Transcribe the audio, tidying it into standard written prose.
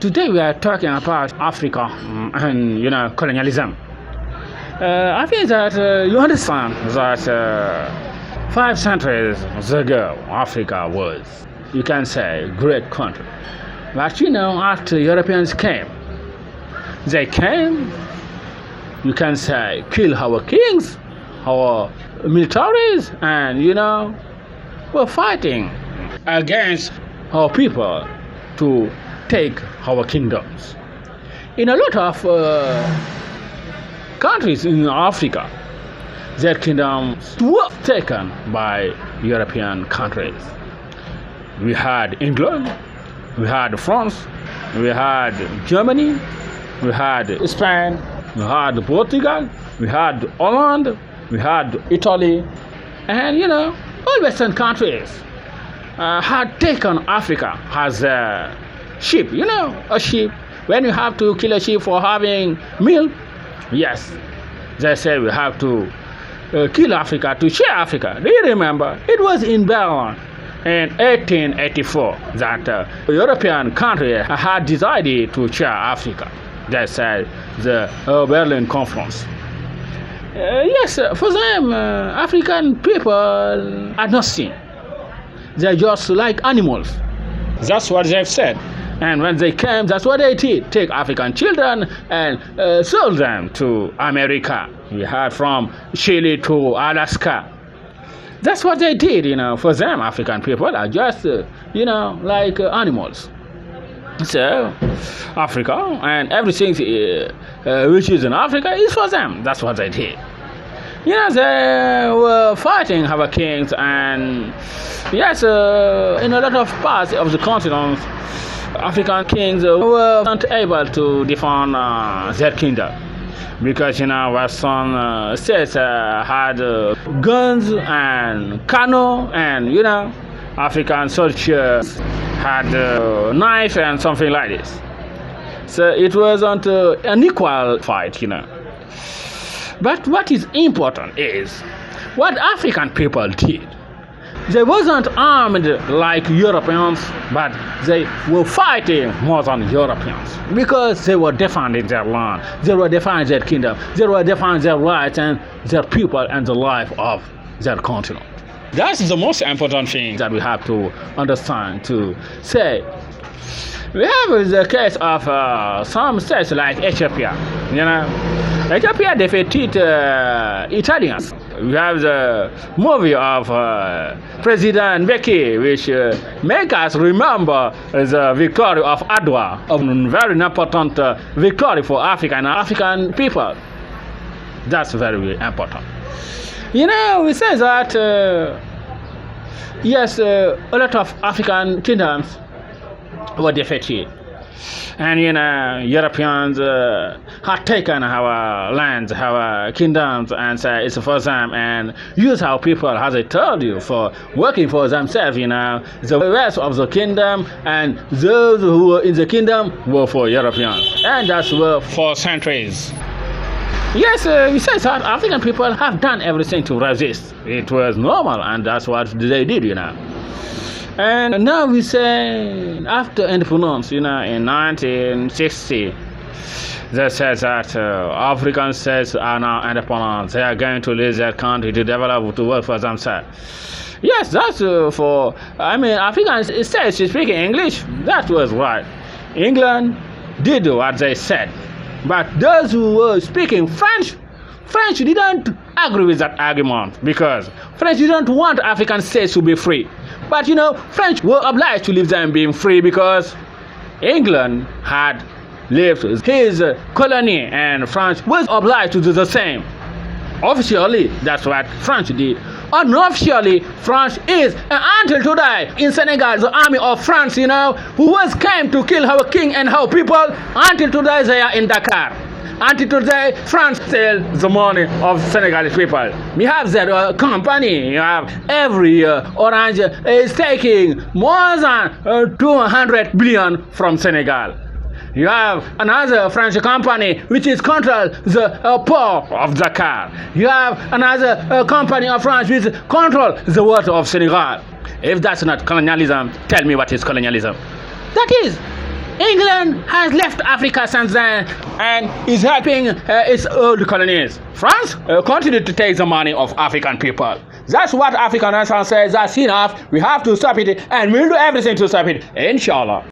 Today we are talking about Africa and colonialism. I think that you understand that 5 centuries ago Africa was, you can say, a great country. But after Europeans came, they came, you can say, kill our kings, our militaries, and were fighting against our people to take our kingdoms. In a lot of countries in Africa, their kingdoms were taken by European countries. We had England, we had France, we had Germany, we had Spain, we had Portugal, we had Holland, we had Italy, and all Western countries had taken Africa as a sheep. A sheep. When you have to kill a sheep for having milk, yes, they say we have to kill Africa to share Africa. Do you remember? It was in Berlin in 1884 that European country had decided to share Africa. They said the Berlin Conference. Yes, for them, African people are nothing. They're just like animals. That's what they've said. And when they came, that's what they did. Take African children and sold them to America. We had from Chile to Alaska. That's what they did, For them, African people are just, like animals. So, Africa and everything which is in Africa is for them. That's what they did. They were fighting our kings, and yes, in a lot of parts of the continent, African kings were not able to defend their kingdom because Western states had guns and cannon, and African soldiers had knife and something like this. So it wasn't an equal fight, But what is important is what African people did. They wasn't armed like Europeans, but they were fighting more than Europeans because they were defending their land, they were defending their kingdom, they were defending their rights and their people and the life of their continent. That's the most important thing that we have to understand, to say. We have the case of some states like Ethiopia. Ethiopia defeated Italians. We have the movie of President Becky, which make us remember the victory of Adwa, a very important victory for Africa and African people. That's very important. We say that yes, a lot of African kingdoms were defeated, and Europeans had taken our lands, our kingdoms, and say it's for them, and use our people, as I told you, for working for themselves. The rest of the kingdom and those who were in the kingdom were for Europeans, and that's were for centuries. Yes, we say that African people have done everything to resist. It was normal, and that's what they did, And now we say, after independence, in 1960, they said that African states are now independent. They are going to leave their country to develop, to work for themselves. Yes, that's African states speaking English. That was right. England did what they said. But those who were speaking French didn't agree with that argument because French didn't want African states to be free. But French were obliged to leave them being free because England had left his colony and France was obliged to do the same. Officially, that's what France did. Unofficially, France is, and until today, in Senegal, the army of France, who came to kill our king and our people, until today they are in Dakar. Until today, France steals the money of Senegalese people. We have their company. You have every year, Orange is taking more than 200 billion from Senegal. You have another French company which is control the port of Dakar. You have another company of France which control the water of Senegal. If that's not colonialism, tell me what is colonialism. That is England has left Africa since then and is helping its old colonies. France continued to take the money of African people. That's what African Renaissance says. That's enough. We have to stop it, and we'll do everything to stop it, inshallah.